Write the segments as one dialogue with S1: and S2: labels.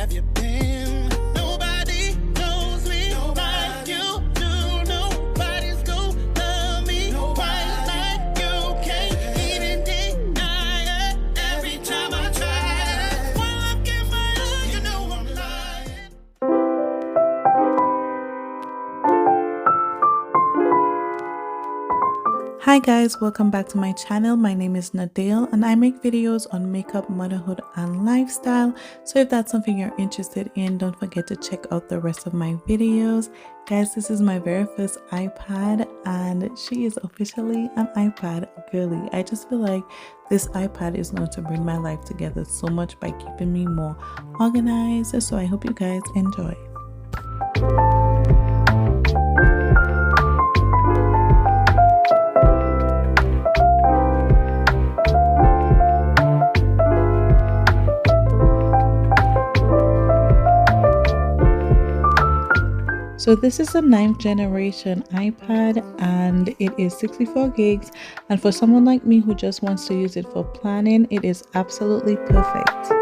S1: have you been? Nobody knows me like you do. Nobody's gonna love me quite like you. Can't even deny it every time I try. One look in my eye, you know I'm lying.
S2: Hi guys, welcome back to my channel. My name is Nadale and I make videos on makeup, motherhood and lifestyle. So if that's something you're interested in, don't forget to check out the rest of my videos. Guys, this is my very first iPad and she is officially an iPad girly. I just feel like this iPad is going to bring my life together so much by keeping me more organized. So I hope you guys enjoy. So this is a 9th generation iPad and it is 64 gigs, and for someone like me who just wants to use it for planning, it is absolutely perfect.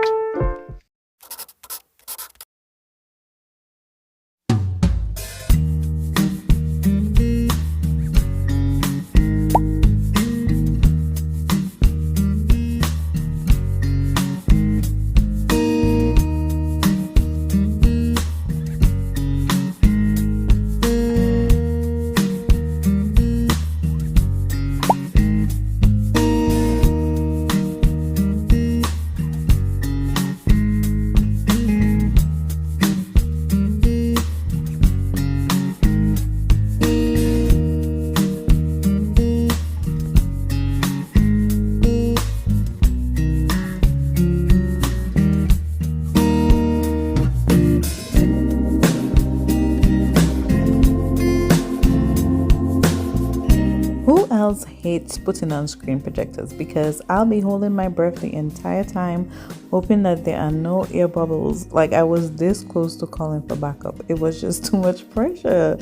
S2: Who else hates putting on screen projectors? Because I'll be holding my breath the entire time, hoping that there are no air bubbles. Like, I was this close to calling for backup. It was just too much pressure,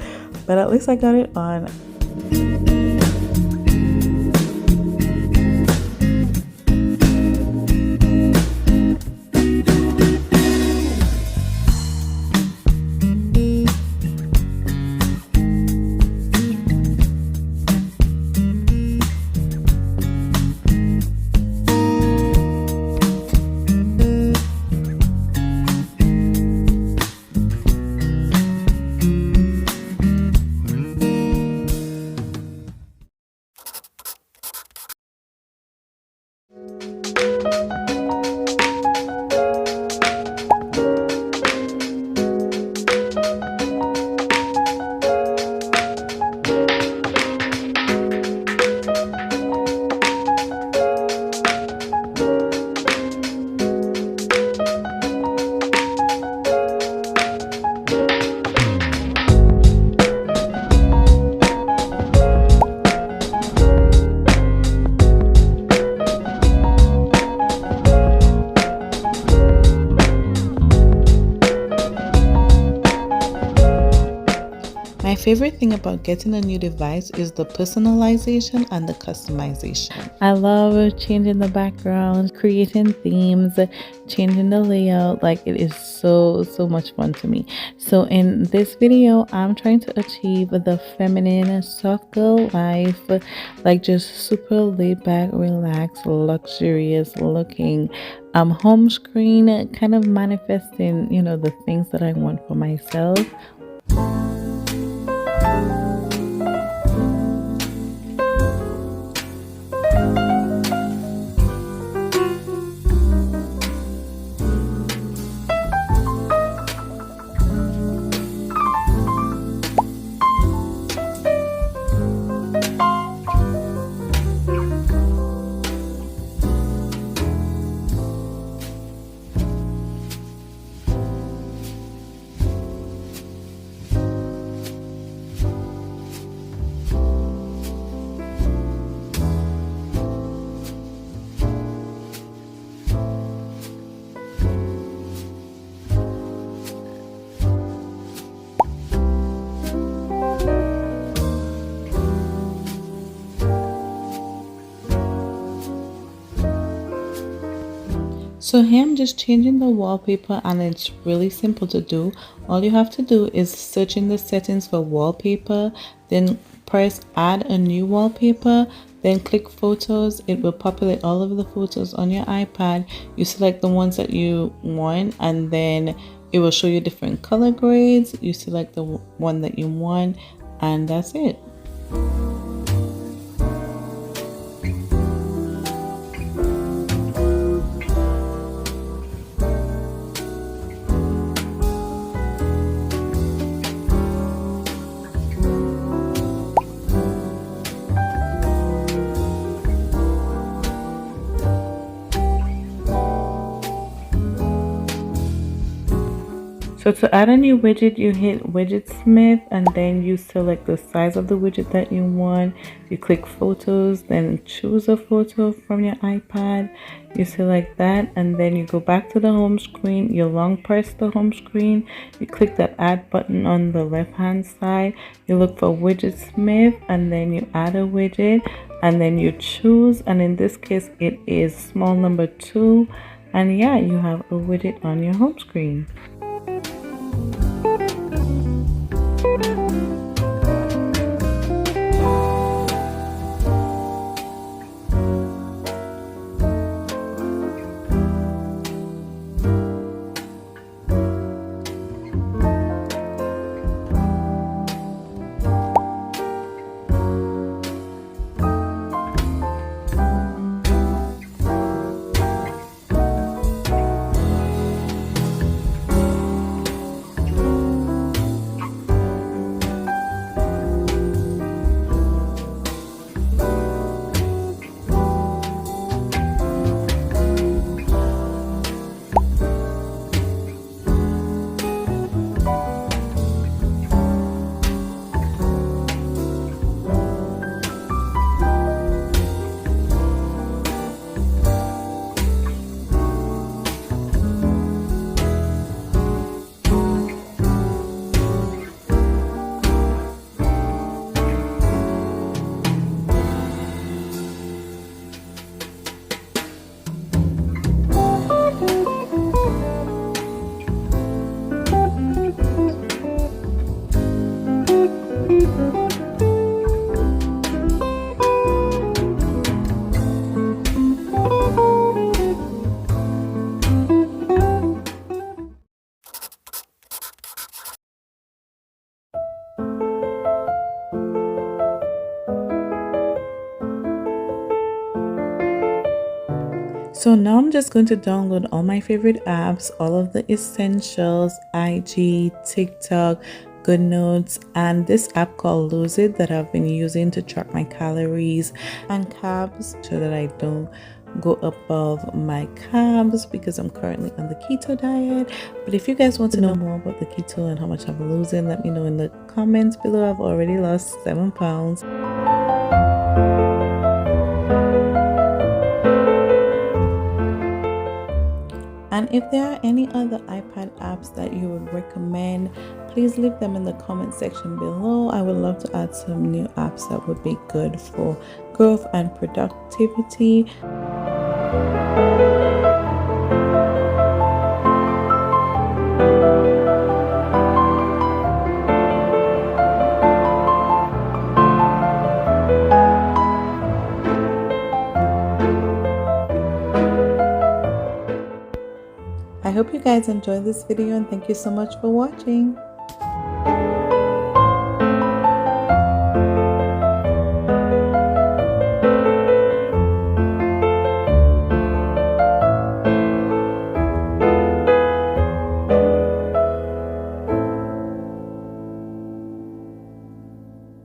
S2: but at least I got it on. My favorite thing about getting a new device is the personalization and the customization. I love changing the background, creating themes, changing the layout. Like, it is so much fun to me. So in this video, I'm trying to achieve the feminine soft girl life, like just super laid back, relaxed, luxurious looking home screen, kind of manifesting, you know, the things that I want for myself. So here I'm just changing the wallpaper, and it's really simple to do. All you have to do is search in the settings for wallpaper, then press add a new wallpaper, then click photos. It will populate all of the photos on your iPad. You select the ones that you want, and then it will show you different color grades. You select the one that you want, and that's it. So to add a new widget, you hit widget Smith, and then you select the size of the widget that you want. You click photos, then choose a photo from your iPad. You select that, and then you go back to the home screen. You long press the home screen. You click that add button on the left hand side. You look for widget Smith, and then you add a widget, and then you choose, and in this case it is small number 2, and yeah, you have a widget on your home screen. So now I'm just going to download all my favorite apps, all of the essentials, IG, TikTok, Good Notes, and this app called Lose It that I've been using to track my calories and carbs so that I don't go above my carbs because I'm currently on the keto diet. But if you guys want to know more about the keto and how much I'm losing, let me know in the comments below. I've already lost 7 pounds. And if there are any other iPad apps that you would recommend, please leave them in the comment section below. I would love to add some new apps that would be good for growth and productivity. I hope you guys enjoyed this video, and thank you so much for watching.